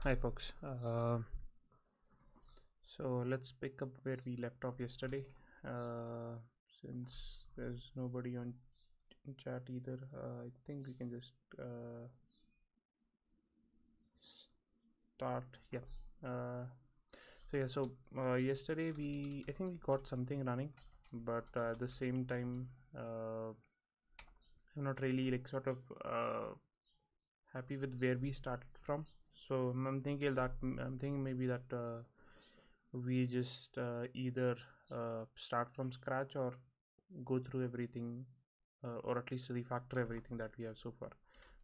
Hi folks. So let's pick up where we left off yesterday. Since there's nobody on chat either, I think we can just start. Yeah. Yesterday I think we got something running, but at the same time, I'm not really happy with where we started from. So I'm thinking maybe that we just either start from scratch or go through everything, or at least refactor everything that we have so far.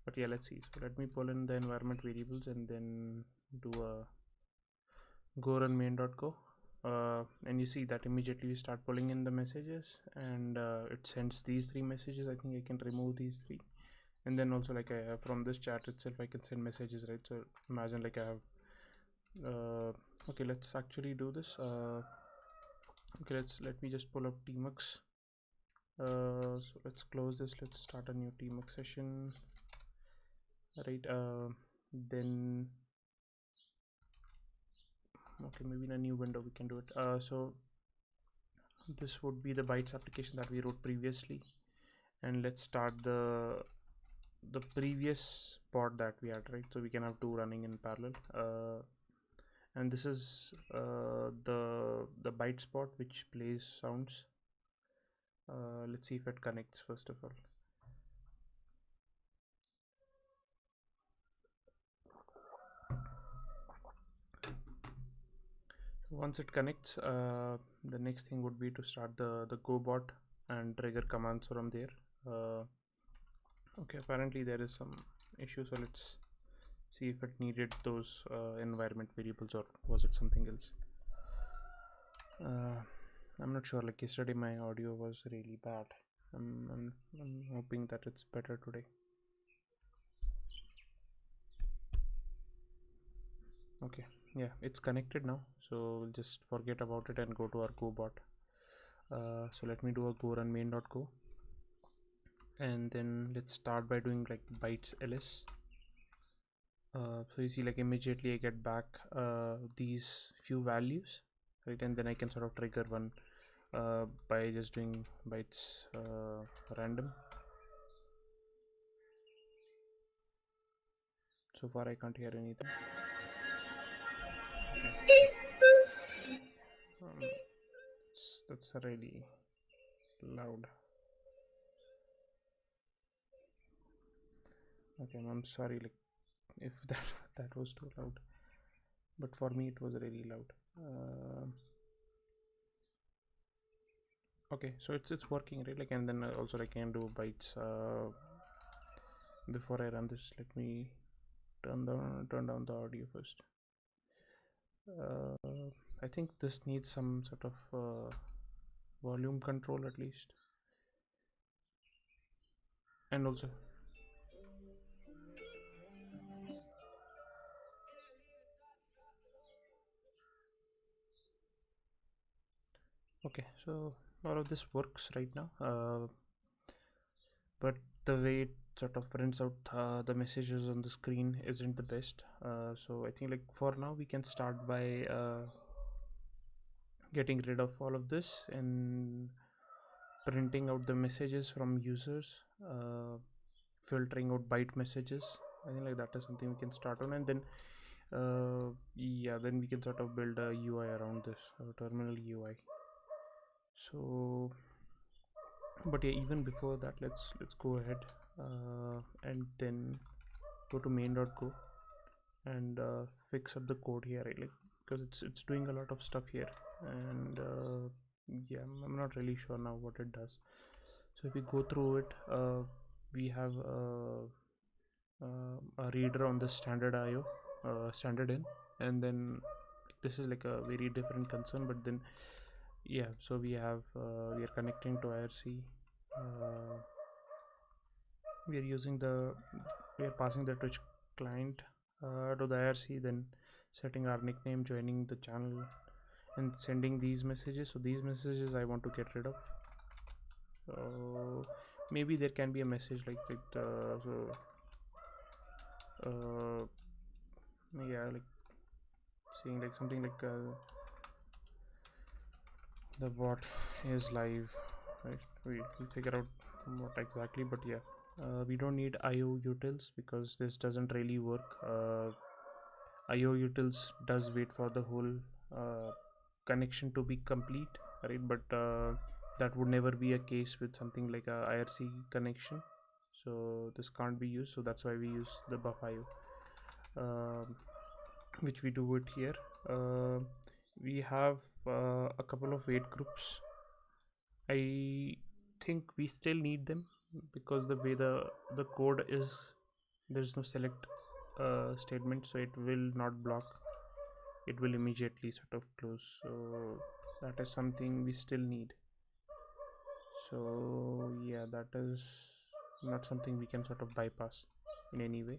But yeah, let's see. So let me pull in the environment variables and then do a go run main.go. And you see that immediately we start pulling in the messages, and it sends these three messages. I think I can remove these three, and then also like I have from this chat itself I can send messages, right? So imagine like I have okay, let's actually do this. Okay, let me just pull up tmux. So let's close this. Let's start a new tmux session, right? Then okay, maybe in a new window we can do it. So this would be the bytes application that we wrote previously, and let's start the previous pod that we had, right? So we can have two running in parallel. And this is the bytes pod which plays sounds. Let's see if it connects first of all. Once it connects, the next thing would be to start the go bot and trigger commands from there. Okay, apparently there is some issue, so let's see if it needed those environment variables or was it something else. I'm not sure. Like yesterday my audio was really bad. I'm hoping that it's better today. Okay, yeah, it's connected now, so we'll just forget about it and go to our go bot. So let me do a go run main.go, and then let's start by doing like bytes ls. So you see, like immediately I get back these few values, right? And then I can sort of trigger one by just doing bytes random. So far I can't hear anything. Okay. That's really loud. Okay, I'm sorry, like if that was too loud, but for me it was really loud. Okay, so it's working, right? Like, and then also I can do bytes. Before I run this, let me turn down the audio first. I think this needs some sort of volume control at least, and also okay, so all of this works right now, but the way it sort of prints out the messages on the screen isn't the best. So I think like for now we can start by getting rid of all of this and printing out the messages from users, filtering out byte messages. I think like that is something we can start on, and then yeah, then we can sort of build a UI around this, terminal UI. So but yeah, even before that, let's go ahead and then go to main.go and fix up the code here, right? Like, because it's doing a lot of stuff here, and yeah, I'm not really sure now what it does. So if we go through it, we have a reader on the standard IO, standard in, and then this is like a very different concern. But then yeah, so we have we are connecting to IRC. We are using we are passing the Twitch client to the IRC, then setting our nickname, joining the channel, and sending these messages. So these messages I want to get rid of. Maybe there can be a message like that. yeah, like seeing like something like the bot is live, right? We'll figure out what exactly, but yeah, we don't need IO utils because this doesn't really work. IO utils does wait for the whole connection to be complete, right? But that would never be a case with something like a IRC connection, so this can't be used. So that's why we use the buff IO, which we do it here. We have a couple of wait groups. I think we still need them because the way the code is, there's no select statement, so it will not block, it will immediately sort of close. So that is something we still need. So yeah, that is not something we can sort of bypass in any way,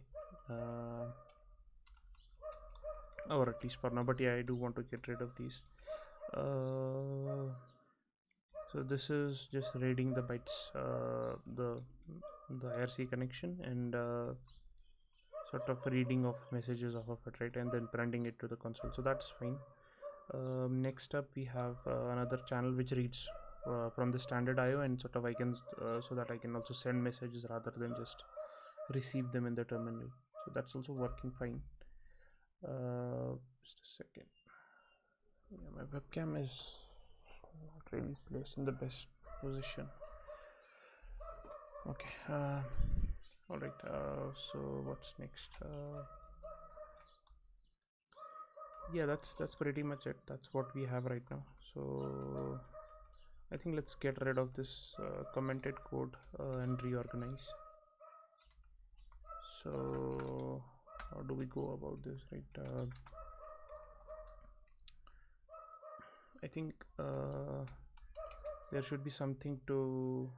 or at least for now. But yeah, I do want to get rid of these. So this is just reading the bytes, the IRC connection, and sort of reading of messages off of it, right, and then printing it to the console. So that's fine. Next up, we have another channel which reads from the standard IO, and sort of I can so that I can also send messages rather than just receive them in the terminal. So that's also working fine. Just a second. Yeah, my webcam is not really placed in the best position. Okay. All right. So what's next? Yeah, that's pretty much it. That's what we have right now. So I think let's get rid of this commented code and reorganize. So how do we go about this, right? I think there should be something to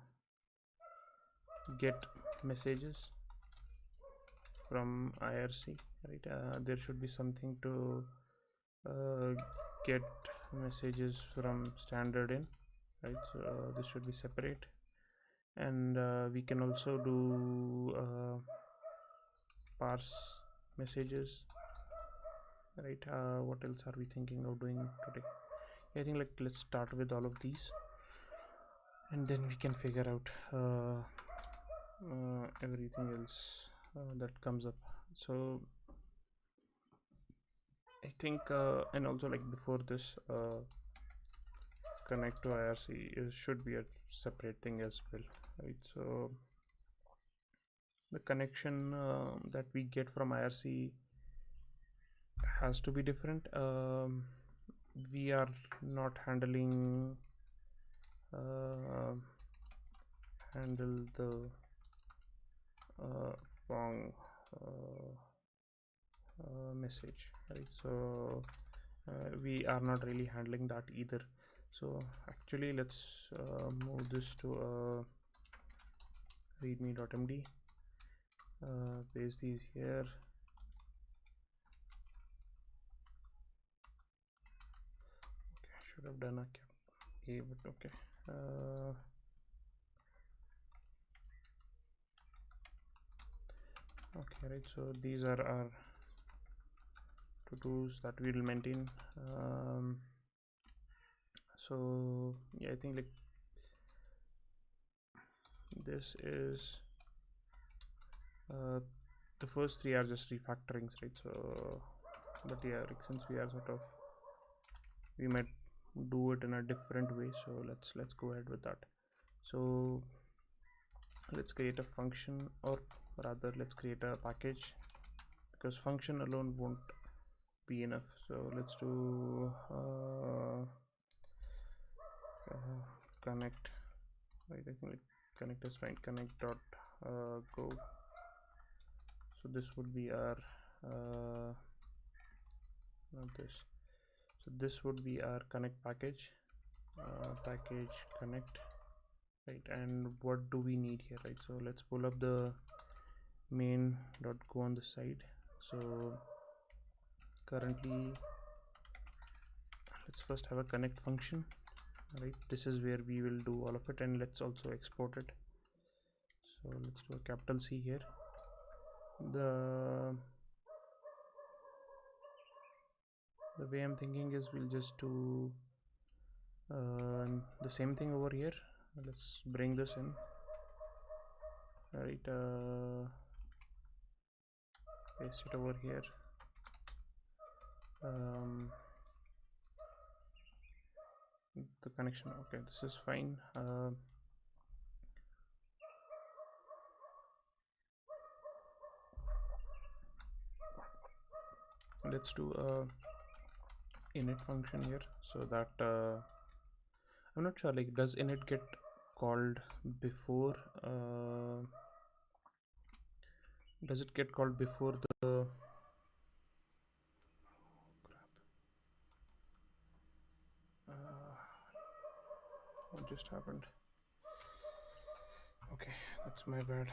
get messages from IRC, right? There should be something to get messages from standard in, right? So this should be separate, and we can also do parse messages, right? What else are we thinking of doing today? I think like let's start with all of these, and then we can figure out everything else that comes up. So I think and also like before this connect to IRC should be a separate thing as well, right? So the connection that we get from IRC has to be different. We are not handling handle the wrong message, right? So we are not really handling that either. So actually let's move this to readme.md, paste these here. Okay, should have done a cap a, but okay. Okay, right, so these are our to-dos that we will maintain. So yeah, I think like this is the first three are just refactorings, right? So but yeah, like since we are sort of, we might do it in a different way, so let's go ahead with that. So let's create a function, or rather let's create a package, because function alone won't be enough. So let's do connect, right? I think like connect is fine. Connect dot go. So this would be our not this, so this would be our connect package, package connect, right? And what do we need here, right? So let's pull up the main.go on the side. So currently let's first have a connect function, right? This is where we will do all of it, and let's also export it. So let's do a capital C here. The The way I'm thinking is we'll just do the same thing over here. Let's bring this in. Right, paste it over here. The connection, okay, this is fine. Let's do a init function here, so that I'm not sure, like, does init get called before does it get called before the what just happened? Okay, that's my bad.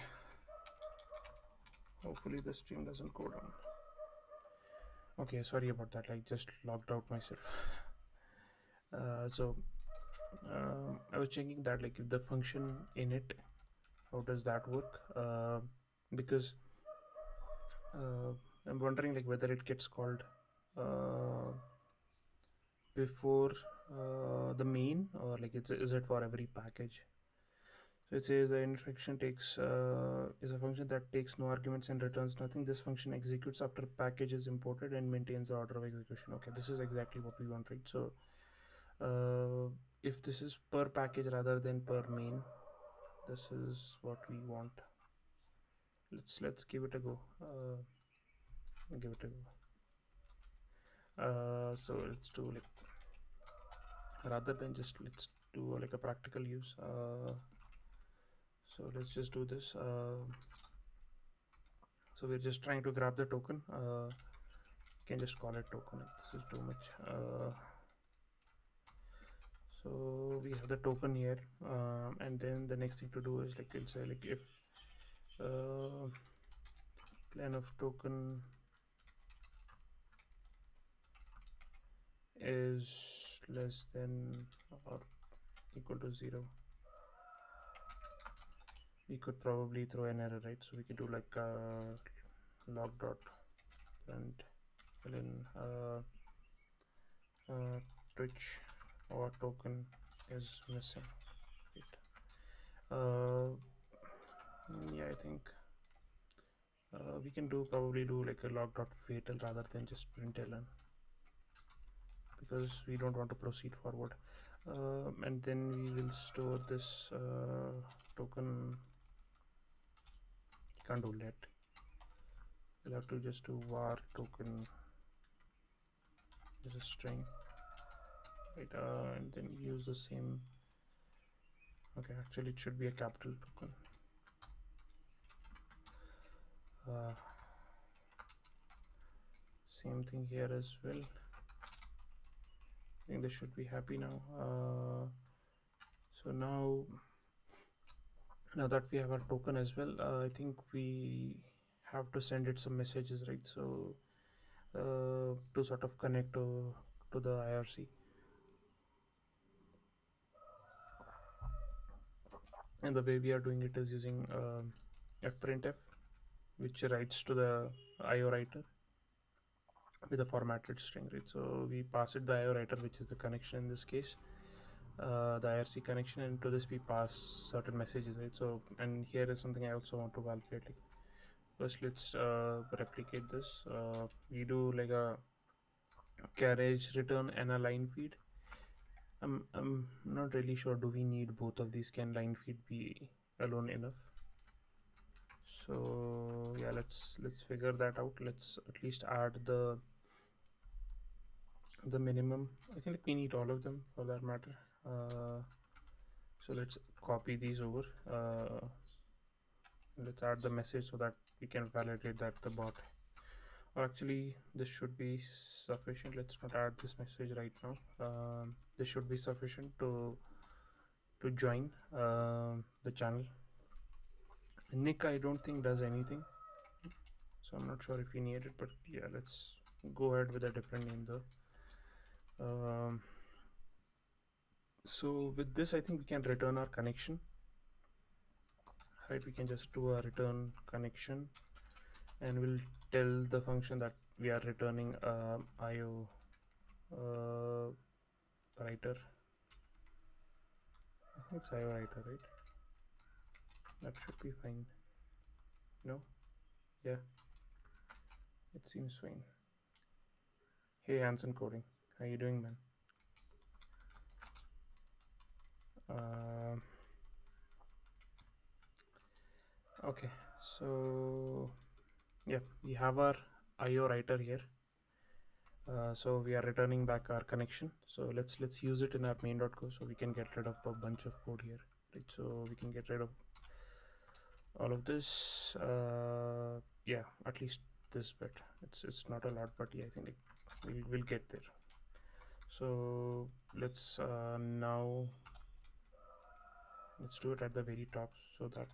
Hopefully the stream doesn't go down. Okay, sorry about that, I just logged out myself. I was checking that, like, if the function init, how does that work? Because I'm wondering, like, whether it gets called before the main, or like is it for every package? So it says the init function takes is a function that takes no arguments and returns nothing. This function executes after package is imported and maintains the order of execution. Okay, this is exactly what we want, right? So if this is per package rather than per main, this is what we want. Let's give it a go. Give it a go. So let's do, like, rather than just, let's do like a practical use. So let's just do this. So we're just trying to grab the token. You can just call it token. This is too much. So we have the token here, and then the next thing to do is, like, we'll say, like, if len of token is less than or equal to 0, we could probably throw an error, right? So we could do like log dot print len twitch or token is missing, right? Yeah, I think we can probably do like a log dot fatal rather than just print ln, because we don't want to proceed forward. And then we will store this token. Can't do let. We'll have to just do var token as a string, right? And then use the same. Okay, actually it should be a capital token. Same thing here as well. I think they should be happy now. So now that we have our token as well, I think we have to send it some messages, right? So to sort of connect to the IRC, and the way we are doing it is using fprintf, which writes to the IO writer with a formatted string, right? So we pass it the IO writer, which is the connection in this case, the IRC connection, and to this we pass certain messages, right? So, and here is something I also want to validate. Like, first let's replicate this. We do like a carriage return and a line feed. I'm not really sure, do we need both of these? Can line feed be alone enough? So yeah, let's figure that out. Let's at least add the minimum. I think we need all of them for that matter. So let's copy these over. Let's add the message so that we can validate that the bot, or actually this should be sufficient. Let's not add this message right now. This should be sufficient to join the channel. Nick, I don't think does anything, so I'm not sure if we need it, but yeah, let's go ahead with a different name though. So with this, I think we can return our connection, right? We can just do a return connection, and we'll tell the function that we are returning IO writer. I think it's IO writer, right? That should be fine. No? Yeah, it seems fine. Hey, Hanson Coding. How you doing, man? Okay, so yeah, we have our IO writer here. So we are returning back our connection. So let's use it in our main.co so we can get rid of a bunch of code here, right? So we can get rid of all of this. Yeah, at least this bit. It's not a lot, but yeah, I think we'll get there. So let's now let's do it at the very top so that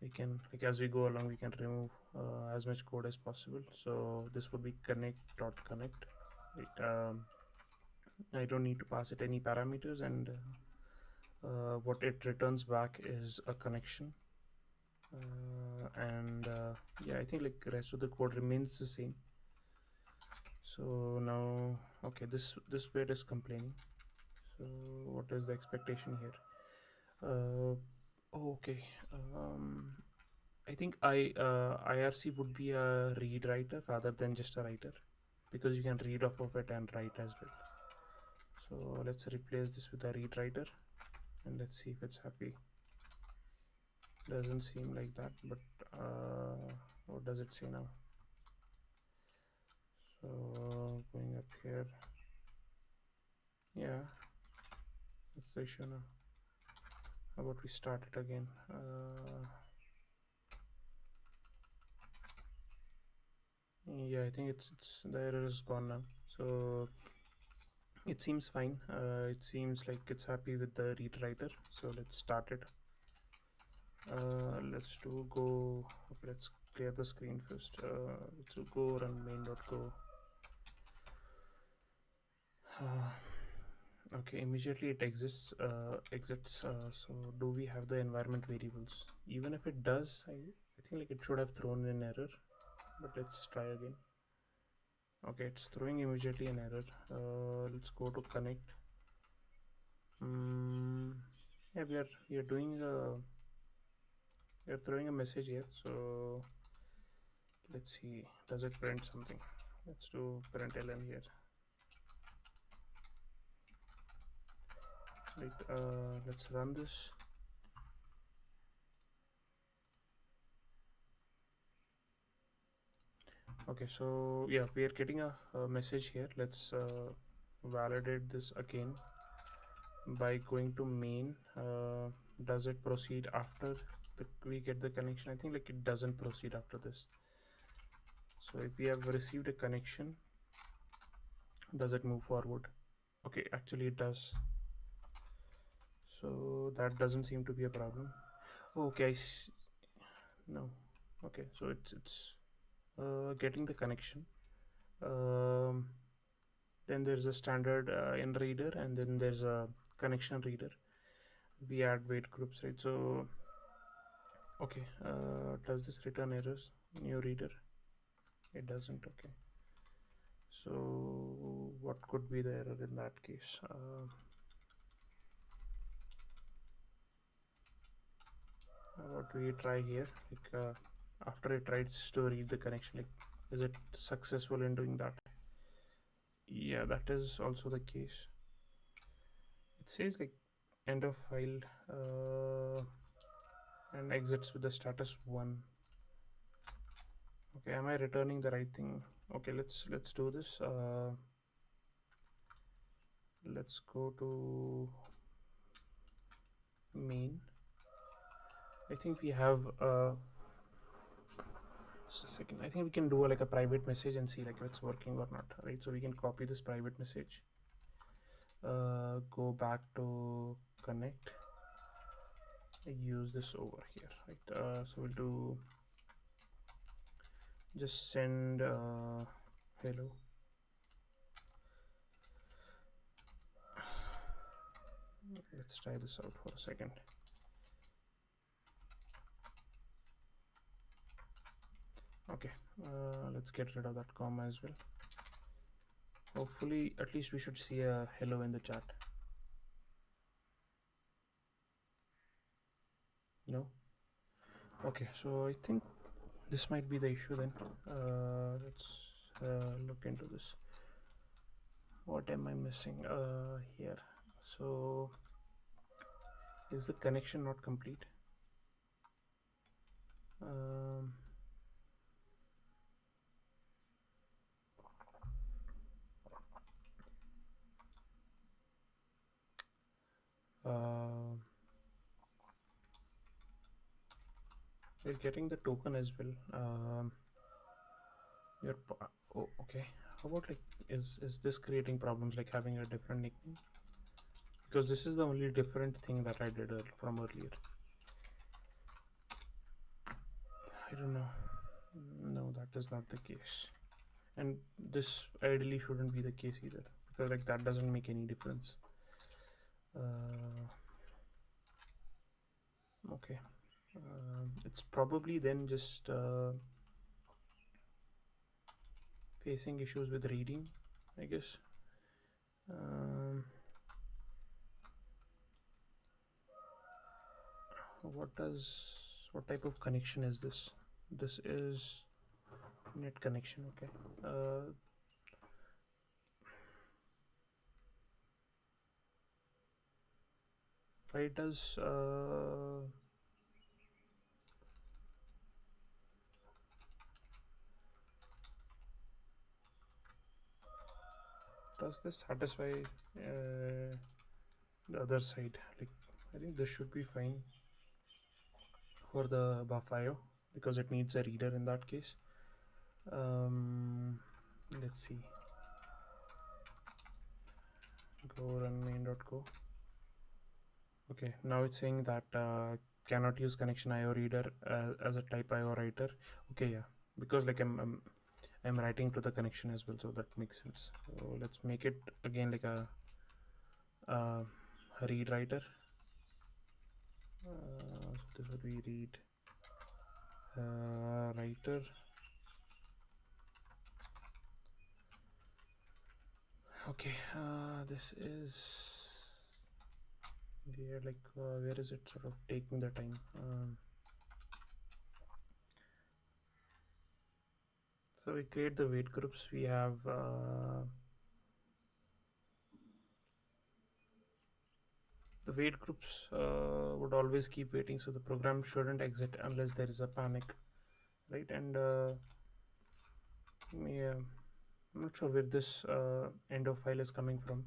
we can, like, as we go along, we can remove as much code as possible. So this would be connect.connect, right? I don't need to pass it any parameters, and what it returns back is a connection. Yeah, I think like the rest of the code remains the same. So now, okay, this bit is complaining. So what is the expectation here? Okay. I think IRC would be a read writer rather than just a writer, because you can read off of it and write as well. So let's replace this with a read writer, and let's see if it's happy. Doesn't seem like that, but what does it say now? So going up here, yeah, it's the issue now. How about we start it again? Yeah, I think it's the error is gone now. So it seems fine. It seems like it's happy with the read writer. So let's start it. Let's go. Okay, let's clear the screen first. Let's go run main.go. Okay, immediately it exits. So do we have the environment variables? Even if it does, I think like it should have thrown an error. But let's try again. Okay, it's throwing immediately an error. Let's go to connect. Yeah, we are doing we are throwing a message here. So let's see, does it print something? Let's do println here. Right, let's run this. Okay, so yeah, we are getting a message here. Let's validate this again by going to main. Does it proceed after we get the connection? I think like it doesn't proceed after this. So if we have received a connection, does it move forward? Okay, actually it does. So that doesn't seem to be a problem. Okay, no. Okay, so it's getting the connection. Then there's a standard in reader, and then there's a connection reader. We add wait groups, right? So okay, does this return errors? New reader? It doesn't. Okay, so what could be the error in that case? What we try here, like after it tries to read the connection, like is it successful in doing that? Yeah, that is also the case. It says like end of file and exits with the status 1. Okay, am I returning the right thing? Okay, let's do this. Let's go to main. I think we have just a second. I think we can do like a private message and see like if it's working or not, right? So we can copy this private message, go back to connect, use this over here, right? So we'll do just send hello. Let's try this out for a second. Okay, let's get rid of that comma as well. Hopefully, at least we should see a hello in the chat. No? Okay, so I think this might be the issue then. Let's look into this. What am I missing here? So, is the connection not complete? Um, uh, we're getting the token as well. Oh, okay. How about like, is this creating problems like having a different nickname? Because this is the only different thing that I did from earlier. I don't know. No, that is not the case. And this ideally shouldn't be the case either, because like that doesn't make any difference. Okay. It's probably then just facing issues with reading, I guess. What type of connection is this? This is net connection. Okay. Why does this satisfy the other side? Like, I think this should be fine for the buff.io because it needs a reader in that case. Let's see. Go run main.go. Okay, now it's saying that cannot use connection IO reader as a type IO writer. Okay, yeah, because like I'm writing to the connection as well, so that makes sense. So let's make it again like a read writer. So this would be read writer. Okay, this is where like where is it sort of taking the time? So we create the wait groups. We have the wait groups would always keep waiting, so the program shouldn't exit unless there is a panic, right? And yeah, I'm not sure where this end of file is coming from,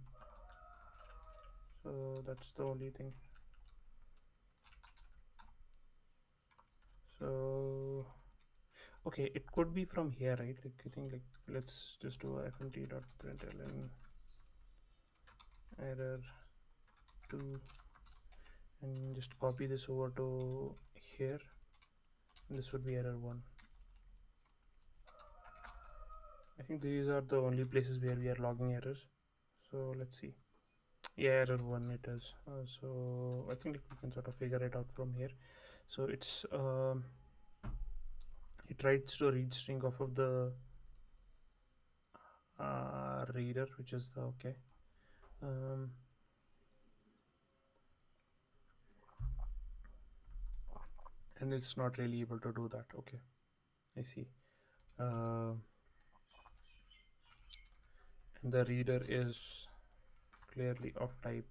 so that's the only thing. So okay, it could be from here, right? Like I think like let's just do fmt.println error 2 and just copy this over to here, and this would be error 1. I think these are the only places where we are logging errors. So let's see. Yeah, error 1 it is. So I think we can sort of figure it out from here. So it's it writes to a read string off of the reader, which is the okay. And it's not really able to do that. Okay, I see. And the reader is clearly of type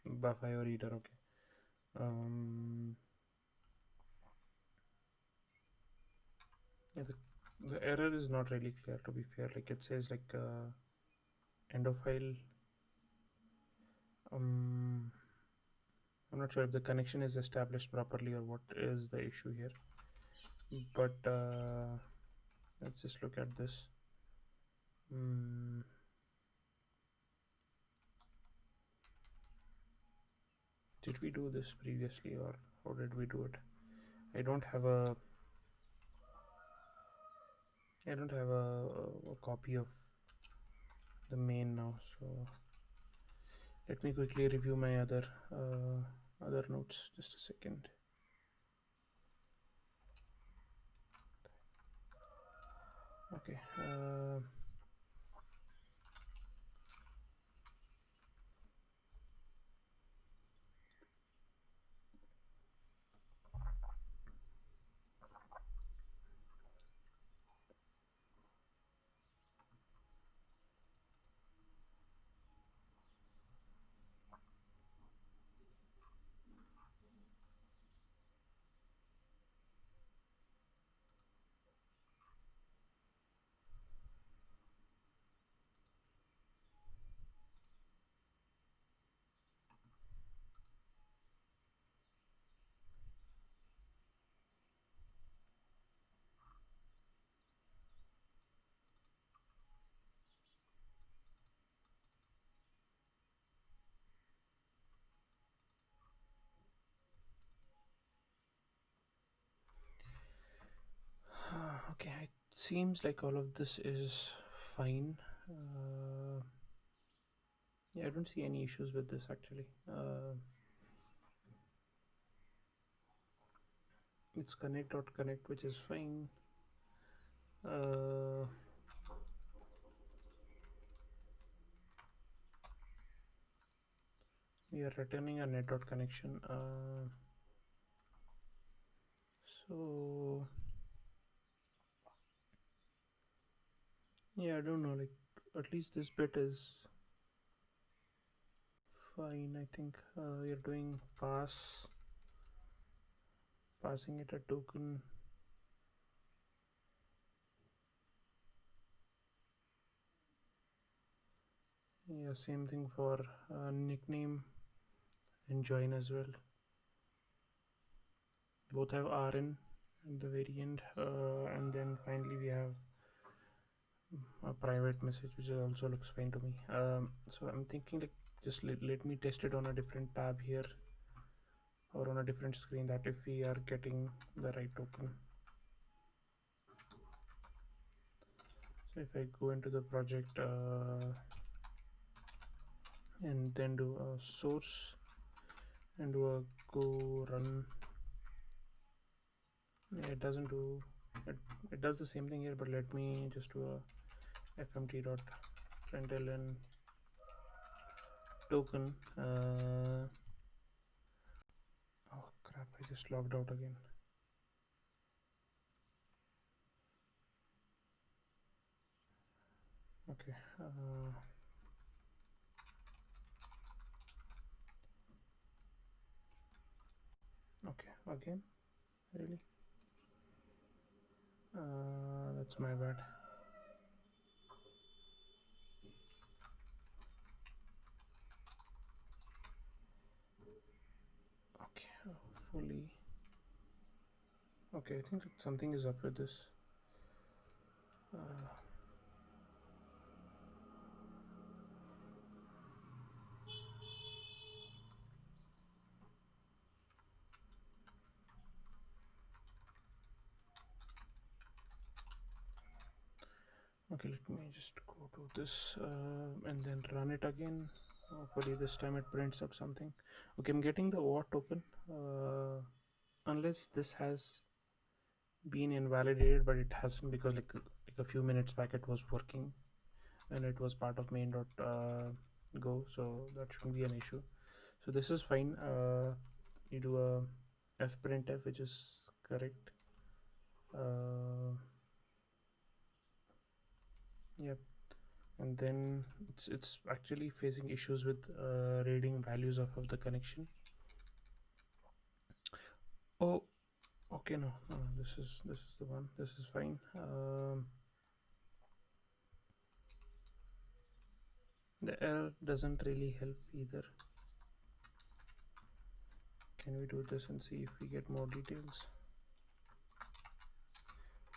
buff.io reader. Okay. Yeah, the error is not really clear, to be fair. Like it says like end of file. I'm not sure if the connection is established properly or what is the issue here, but let's just look at this. Did we do this previously or how did we do it? I don't have a copy of the main now, so let me quickly review my other notes. Just a second. Okay. Okay, it seems like all of this is fine. Yeah, I don't see any issues with this actually. It's connect.connect, which is fine. Uh, we are returning a net.connection. So yeah, I don't know. Like at least this bit is fine. I think you're doing passing it a token. Yeah, same thing for nickname and join as well. Both have rn at the very end, and then finally we have a private message, which also looks fine to me. So I'm thinking like just let me test it on a different tab here or on a different screen, that if we are getting the right token. So if I go into the project and then do a source and do a go run, yeah, it doesn't do it. It does the same thing here, but let me just do a fmt.println token. Oh crap, I just logged out again. Okay. Okay, again, really? That's my bad. Okay, hopefully. Okay, I think something is up with this. Okay, let me just go to this and then run it again. Hopefully this time it prints out something. Okay, I'm getting the OAuth token. Unless this has been invalidated, but it hasn't, because like a few minutes back it was working and it was part of main.go, so that shouldn't be an issue. So this is fine. You do a fprintf, which is correct. Yep. And then it's actually facing issues with reading values off of the connection. Oh, okay, no, this is the one. This is fine. The error doesn't really help either. Can we do this and see if we get more details?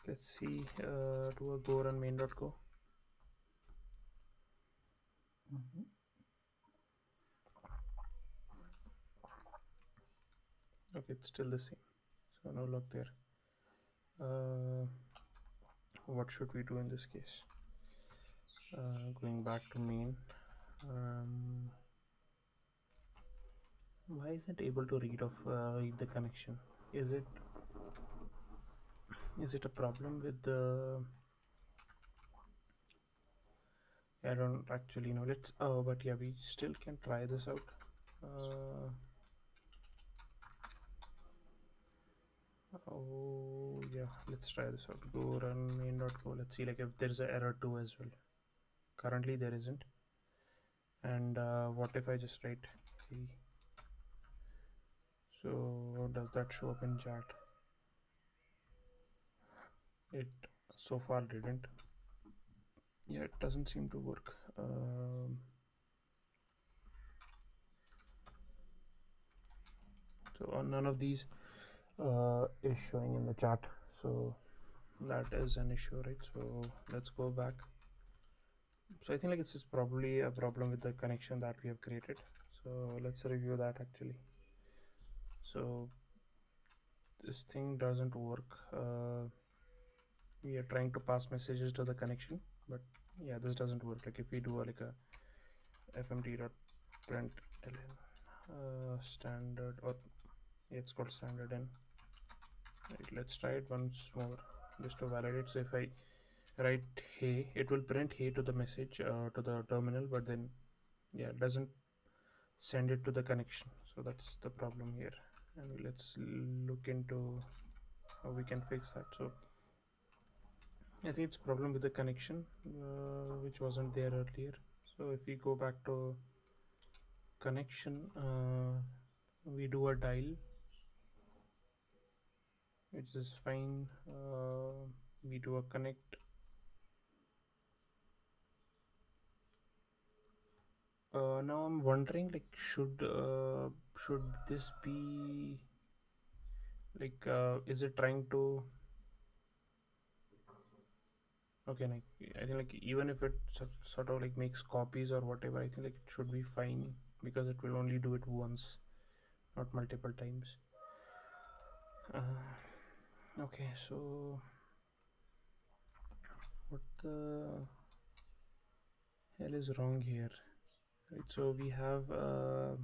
Let's see. Do a go run main.go. Okay, it's still the same, so no luck there. What should we do in this case? Going back to main. Why isn't able to read the connection? Is it a problem with the I don't actually know. Let's but yeah, we still can try this out. Oh yeah, let's try this out. Go run main.go. Let's see like if there's an error too as well. Currently there isn't. And what if I just write hey? So does that show up in chat? It so far didn't. Yeah, it doesn't seem to work. So none of these is showing in the chat, so that is an issue, right? So let's go back. So I think like it's probably a problem with the connection that we have created, so let's review that actually. So this thing doesn't work. We are trying to pass messages to the connection, but yeah, this doesn't work. Like if we do like a fmt.println standard, or yeah, it's called standard n. Right, let's try it once more just to validate. So if I write hey, it will print hey to the message to the terminal, but then yeah, it doesn't send it to the connection. So that's the problem here, and let's look into how we can fix that. So I think it's a problem with the connection, which wasn't there earlier. So if we go back to connection, we do a dial, which is fine. We do a connect. Now I'm wondering, like, should this be like, is it trying to? Okay, like I think like even if it sort of like makes copies or whatever, I think like it should be fine because it will only do it once, not multiple times. Okay, so what the hell is wrong here? Right, so we are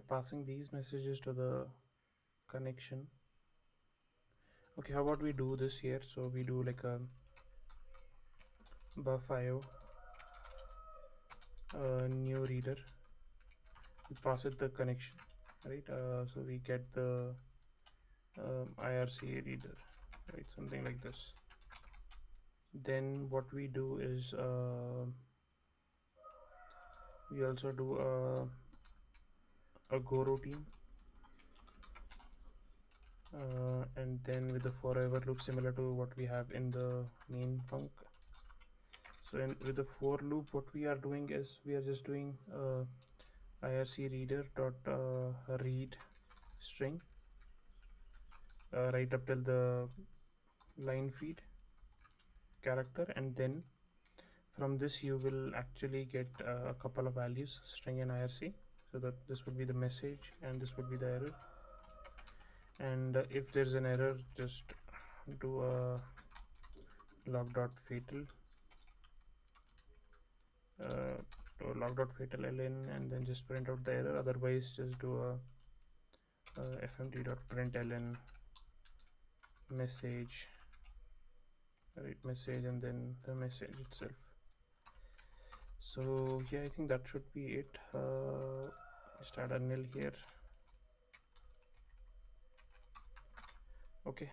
passing these messages to the connection. Okay, how about we do this here? So we do like a buff.io new reader. We pass it the connection, right? So we get the IRC reader, right? Something like this. Then what we do is we also do a go routine, and then with the forever loop similar to what we have in the main func. So with the for loop, what we are doing is we are just doing IRC reader dot read string right up till the line feed character, and then from this you will actually get a couple of values, string and IRC. So that this would be the message and this would be the error, and if there's an error, just do a log.fatal log.fatal ln and then just print out the error. Otherwise just do a fmt.println message, right, message, and then the message itself. So yeah, I think that should be it. Just add a nil here. Okay,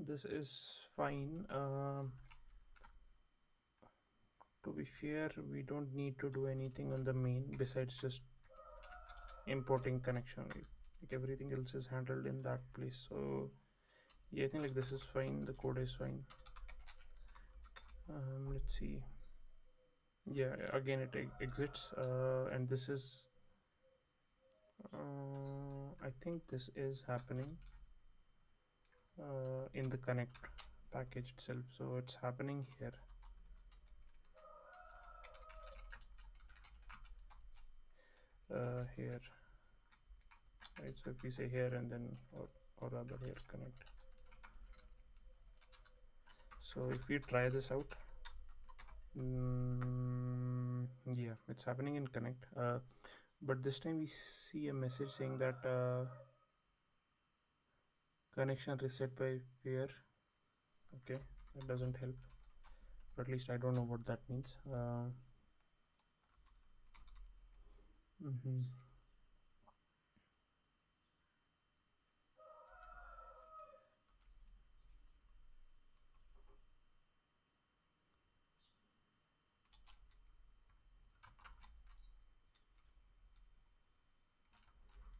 this is fine. To be fair, we don't need to do anything on the main besides just importing connection, right? Like everything else is handled in that place. So yeah, I think like this is fine, the code is fine. Let's see. Yeah, again it exits, and this is I think this is happening in the connect package itself, so it's happening here. Here, right? So if we say here and then or rather here connect. So if we try this out, yeah, it's happening in connect, but this time we see a message saying that connection reset by pair. Okay, that doesn't help. Or at least I don't know what that means. Mm-hmm.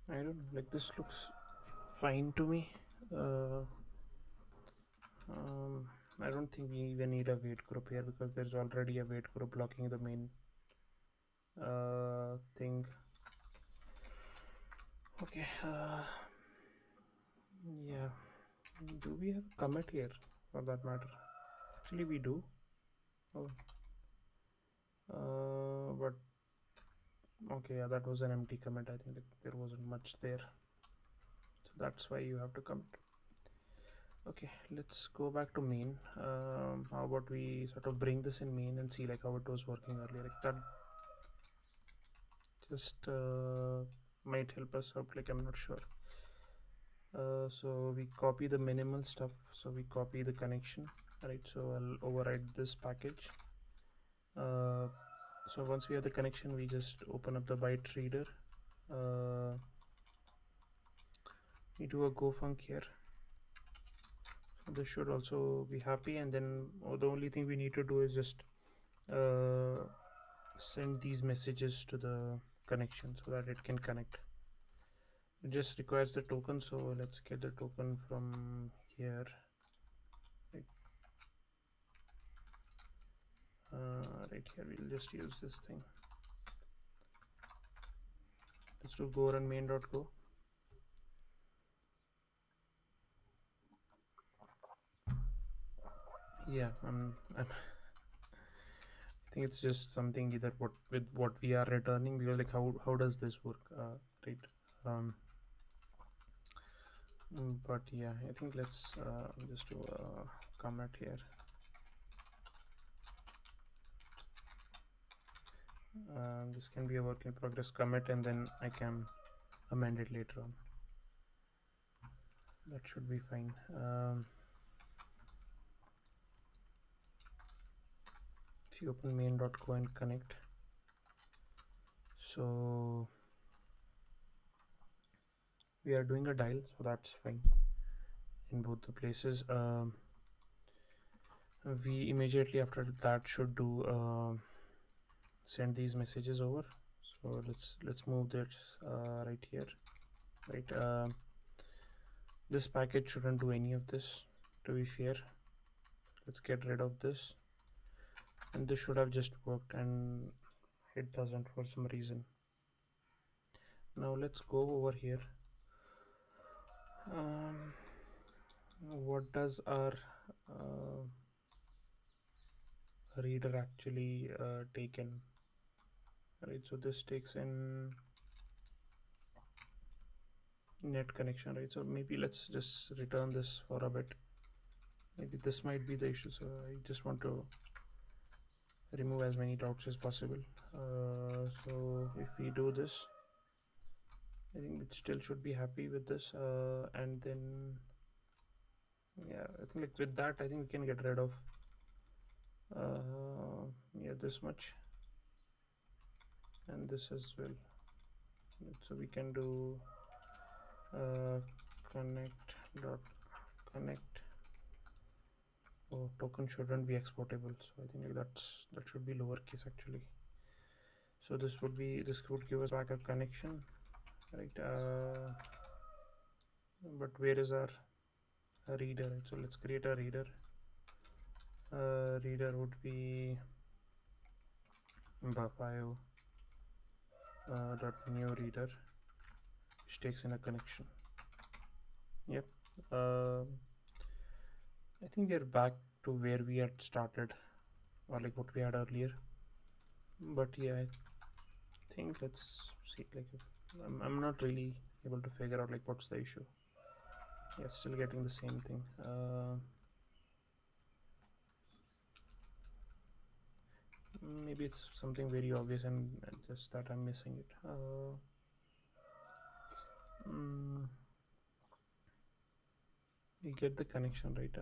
I don't know, like this looks fine to me. uh, I don't think we even need a wait group here because there's already a wait group blocking the main thing. Okay. Yeah, do we have a commit here for that matter? Actually we do. Oh. But okay, yeah, that was an empty commit. I think that there wasn't much there, so that's why you have to commit. Okay, let's go back to main. How about we sort of bring this in main and see like how it was working earlier, like that just might help us out, like I'm not sure. So we copy the minimal stuff, so we copy the connection, right? So I'll override this package. So once we have the connection, we just open up the byte reader. We do a go func here. This should also be happy, and then the only thing we need to do is just send these messages to the connection so that it can connect. It just requires the token, so let's get the token from here. Right here we'll just use this thing. Let's do go run main.go. Yeah, I think it's just something either what we are returning, because like how does this work, right? But yeah, I think let's just do a comment here. This can be a work in progress commit, and then I can amend it later on. That should be fine. If you open main.go and connect, so we are doing a dial, so that's fine in both the places. We immediately after that should do send these messages over. So let's move that right here, right? This package shouldn't do any of this, to be fair. Let's get rid of this, and this should have just worked, and it doesn't for some reason. Now let's go over here. What does our reader actually take in? Right, so this takes in net connection, right? So maybe let's just return this for a bit. Maybe this might be the issue, so I just want to remove as many doubts as possible. So if we do this, I think it still should be happy with this, and then yeah, I think like with that I think we can get rid of yeah, this much and this as well. So we can do connect dot connect. Oh, token shouldn't be exportable, so I think like that should be lowercase actually. So this would give us back a connection, right? But where is our reader, right? So let's create a reader. Reader would be buff.io dot new reader, which takes in a connection. Yep. I think we're back to where we had started, or like what we had earlier. But yeah, I think let's see, like I'm not really able to figure out like what's the issue. Yeah, still getting the same thing. Maybe it's something very obvious and just that I'm missing it. We get the connection, right?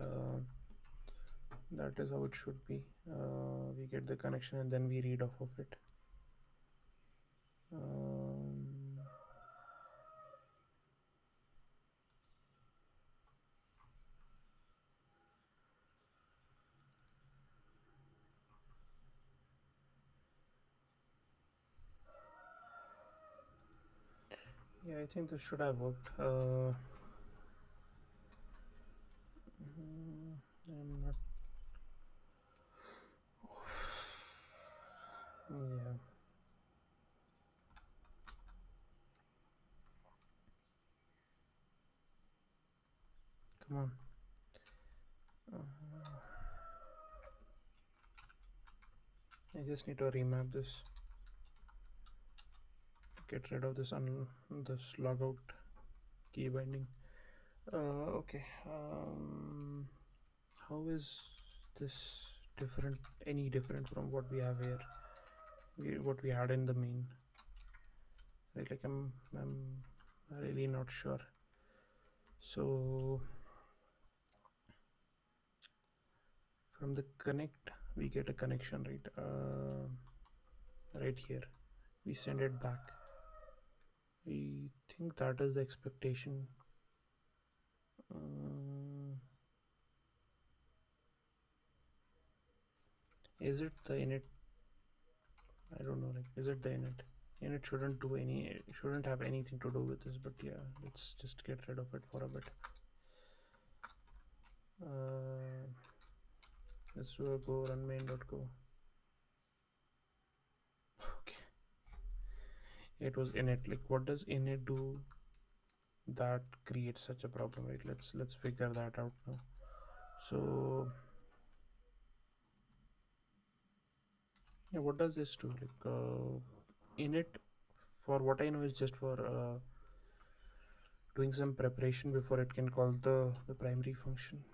That is how it should be. We get the connection and then we read off of it. Yeah, I think this should have worked. I'm not. Yeah. Come on. I just need to remap this. Get rid of this this logout key binding. Okay. How is this different? Any different from what we have here? What we had in the main? Right? Like I'm really not sure. So from the connect, we get a connection, right? Right here, we send it back. I think that is the expectation. Is it the init? I don't know. Like, is it the init? Init shouldn't have anything to do with this. But yeah, let's just get rid of it for a bit. Let's do a go run main.go. Okay, it was init. Like, what does init do that creates such a problem, right? Let's figure that out now. So yeah, what does this do? Like, init, for what I know, is just for doing some preparation before it can call the primary function.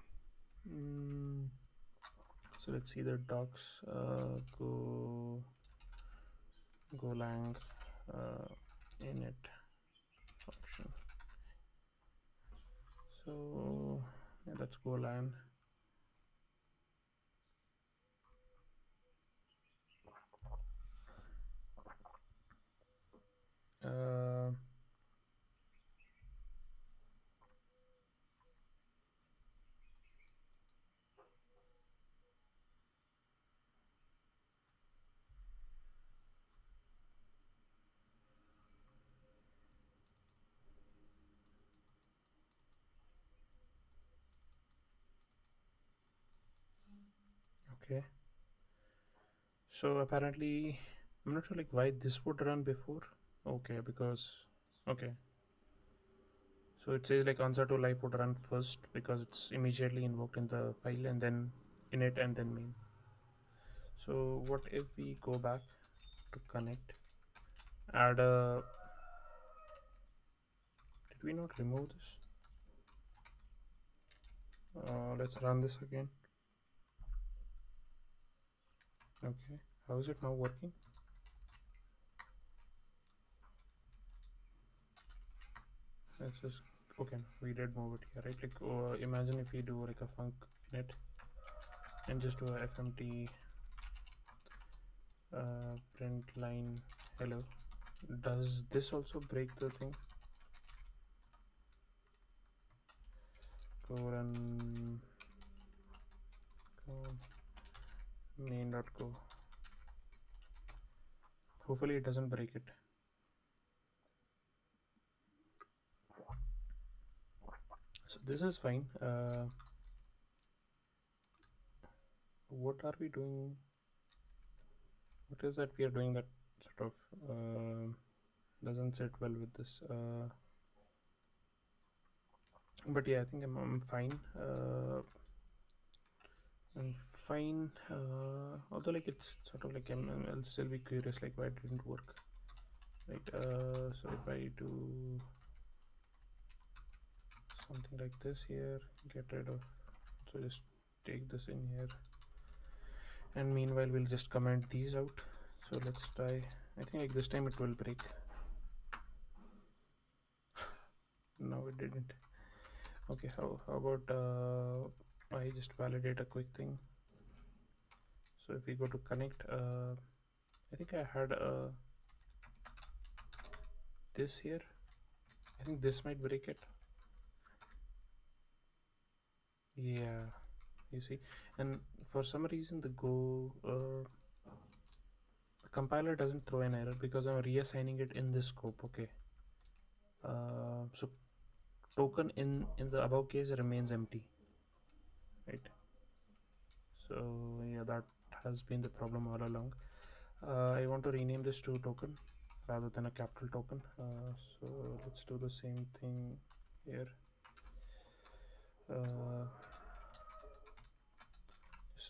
So let's see the docs. Golang init function. So yeah, that's Golang. Okay, so apparently I'm not sure like why this would run before. Okay, because okay, so it says like answer to life would run first because it's immediately invoked in the file, and then init, and then main. So what if we go back to connect, add a, did we not remove this? Let's run this again. Okay, how is it now working? Let's just, okay, we did move it here, right? Like, imagine if we do like a func init and just do a fmt print line hello. Does this also break the thing? Go run go main.go. Hopefully it doesn't break it. So this is fine. What are we doing? What is that we are doing that sort of doesn't sit well with this? But yeah, I think I'm fine. I'm fine. Although like it's sort of like I'll still be curious like why it didn't work. Right. So if I do something like this here, get rid of, so just take this in here, and meanwhile we'll just comment these out. So let's try. I think like this time it will break. No, it didn't. Okay, how about I just validate a quick thing. So if we go to connect, I think I had this here. I think this might break it. Yeah, you see, and for some reason the compiler doesn't throw an error because I'm reassigning it in this scope. Okay, so token in the above case remains empty, right? So yeah, that has been the problem all along. I want to rename this to token rather than a capital token. So let's do the same thing here.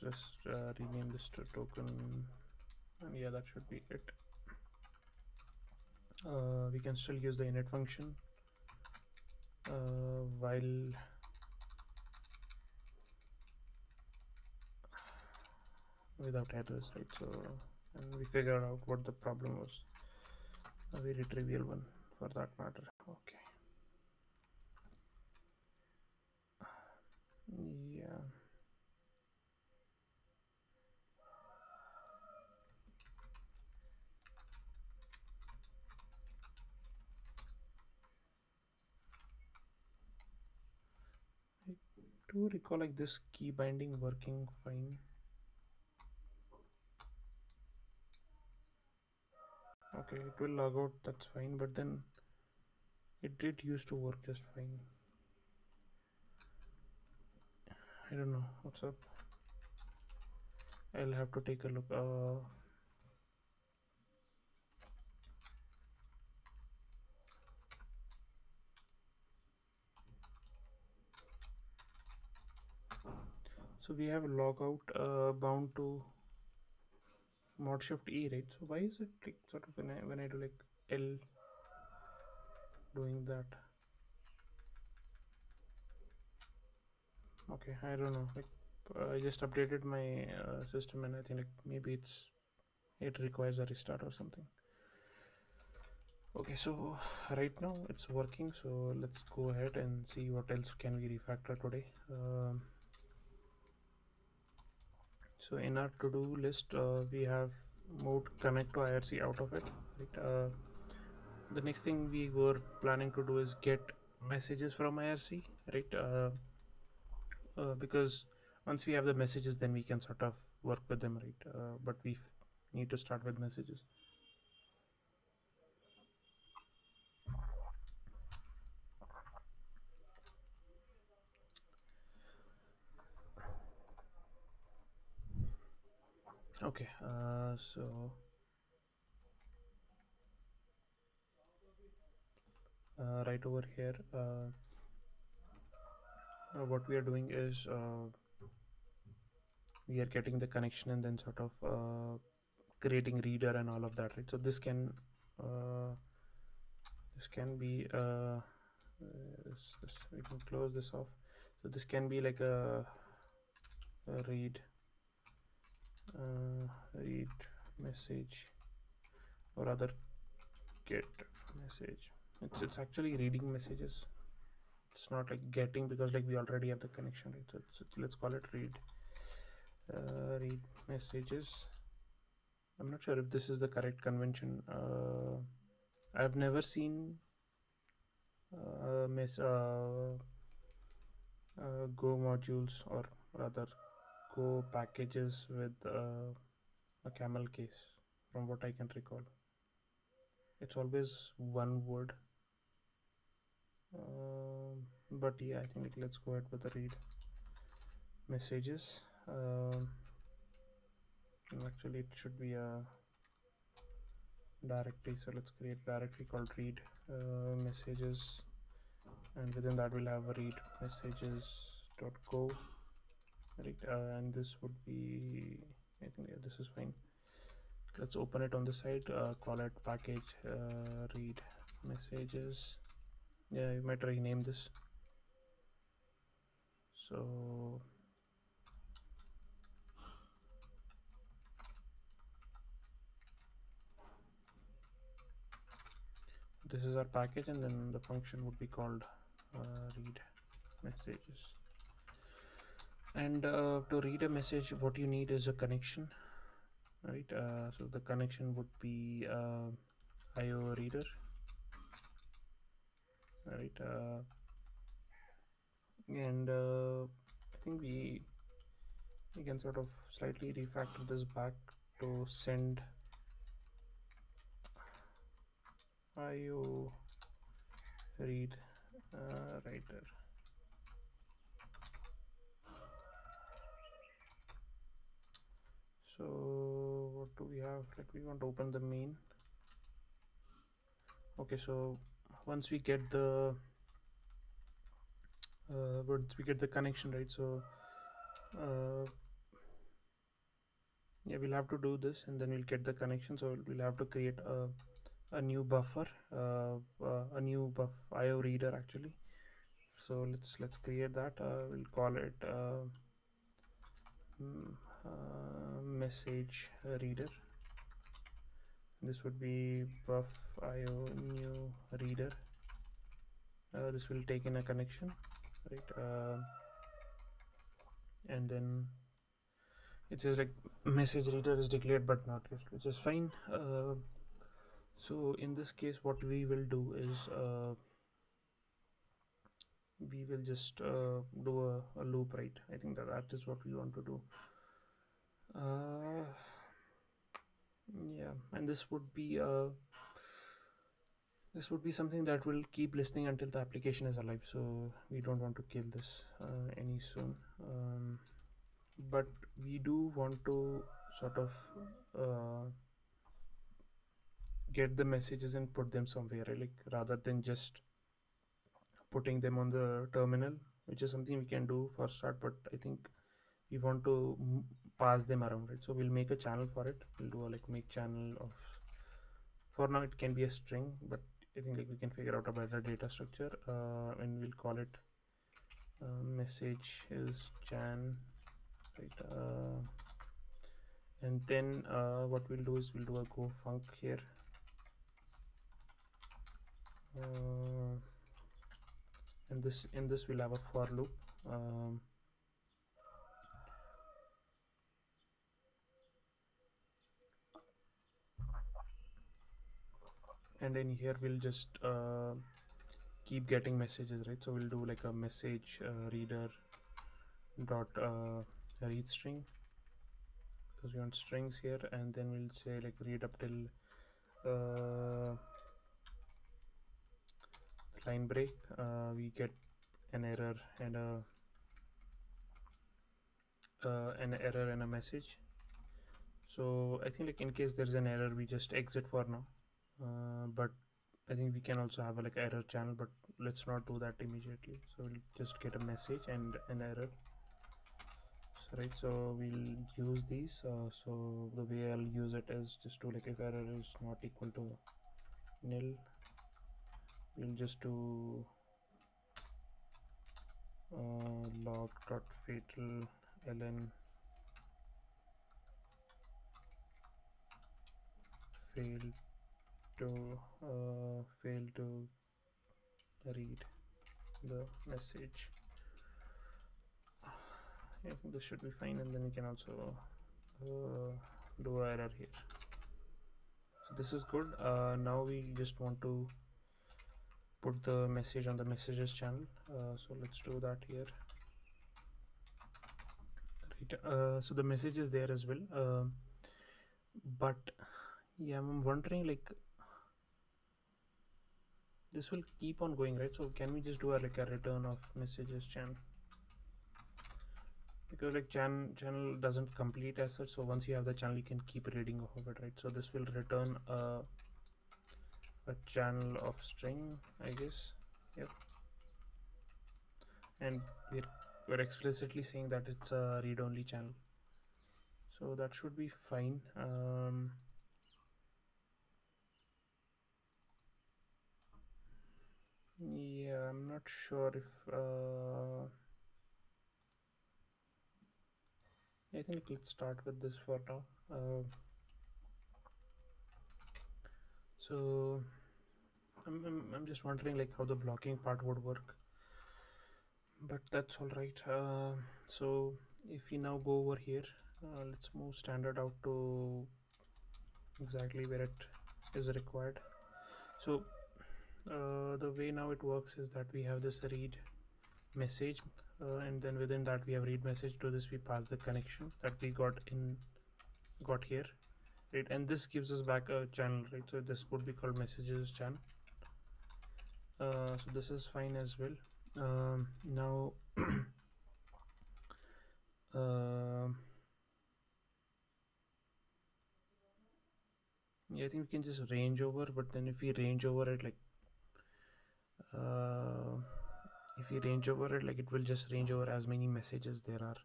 Just rename this to token, and yeah, that should be it. We can still use the init function while without errors, right? So, and we figured out what the problem was, a very trivial one for that matter. Okay, yeah. I do recall like this key binding working fine. Okay, it will log out, that's fine, but then it did used to work just fine. I don't know what's up. I'll have to take a look. So we have logout bound to mod shift E, right? So why is it like sort of when I do like L doing that? Okay, I don't know. Like I just updated my system, and I think like maybe it requires a restart or something. Okay, so right now it's working. So let's go ahead and see what else can we refactor today. So in our to-do list, we have moved connect to IRC out of it. Right. The next thing we were planning to do is get messages from IRC, right? Because once we have the messages, then we can sort of work with them, right? But we need to start with messages. Okay, so right over here, what we are doing is we are getting the connection and then sort of creating reader and all of that, right? So this can be we can close this off. So this can be like a read message, or rather get message. It's actually reading messages. It's not like getting, because like we already have the connection, right? So let's call it read messages. I'm not sure if this is the correct convention. I've never seen Go modules, or rather Go packages with a camel case, from what I can recall. It's always one word. But yeah, I think let's go ahead with the read messages. Actually, it should be a directory, so let's create a directory called read messages, and within that we'll have a read messages.go, right? And this would be, I think, yeah, this is fine. Let's open it on the side, call it package read messages. Yeah, you might rename this. So this is our package, and then the function would be called read messages. And to read a message, what you need is a connection, right? So the connection would be IO reader, right? And I think we can sort of slightly refactor this back to send IO read writer. So what do we have? Like, we want to open the main. Okay, so once we get the connection, right? So yeah, we'll have to do this, and then we'll get the connection. So we'll have to create a new buffer, a new IO reader actually. So let's create that. We'll call it message reader. This would be buff IO new reader. This will take in a connection, right? And then it says like message reader is declared but not used, which is fine. So in this case, what we will do is we will just do a loop, right? I think that is what we want to do. Yeah, and this would be something that will keep listening until the application is alive. So we don't want to kill this any soon. But we do want to sort of get the messages and put them somewhere, right? Like, rather than just putting them on the terminal, which is something we can do for start, but I think we want to pass them around, right? So we'll make a channel for it. We'll do a like make channel of, for now it can be a string, but I think like we can figure out a better data structure, and we'll call it message is chan, right? And then what we'll do is we'll do a go func here. And this in this we'll have a for loop. And in here we'll just keep getting messages, right? So we'll do like a message reader dot read string, because we want strings here, and then we'll say like read up till line break. We get an error and a message. So I think like in case there's an error, we just exit for now. But I think we can also have a like error channel, but let's not do that immediately. So we'll just get a message and an error. So, right, so we'll use these. So the way I'll use it is just to like if error is not equal to nil, we'll just do log.fatal ln fail to read the message. I think this should be fine, and then we can also do an error here. So this is good. Now we just want to put the message on the messages channel. So let's do that here. Right. So the message is there as well. But yeah, I'm wondering like this will keep on going, right? So can we just do like a return of messages channel? Because like channel doesn't complete as such, so once you have the channel you can keep reading off of it, right? So this will return a channel of string, I guess. Yep. And we're explicitly saying that it's a read-only channel, so that should be fine. Yeah, I'm not sure if I think let's start with this for now. So I'm just wondering like how the blocking part would work. but that's all right. So if we now go over here, let's move standard out to exactly where it is required. So the way now it works is that we have this read message, and then within that we have read message. To this we pass the connection that we got here, right? And this gives us back a channel, right? So this would be called messages channel. So this is fine as well. Now yeah, I think we can just range over, but then if we range over it, like if we range over it, like it will just range over as many messages there are.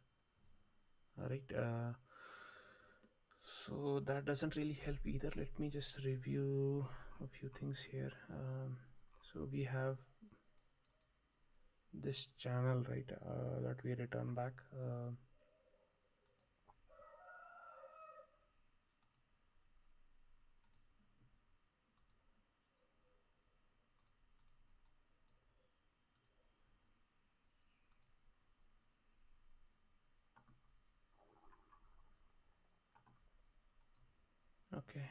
All right. So that doesn't really help either. Let me just review a few things here. So we have this channel, right, that we return back. Okay.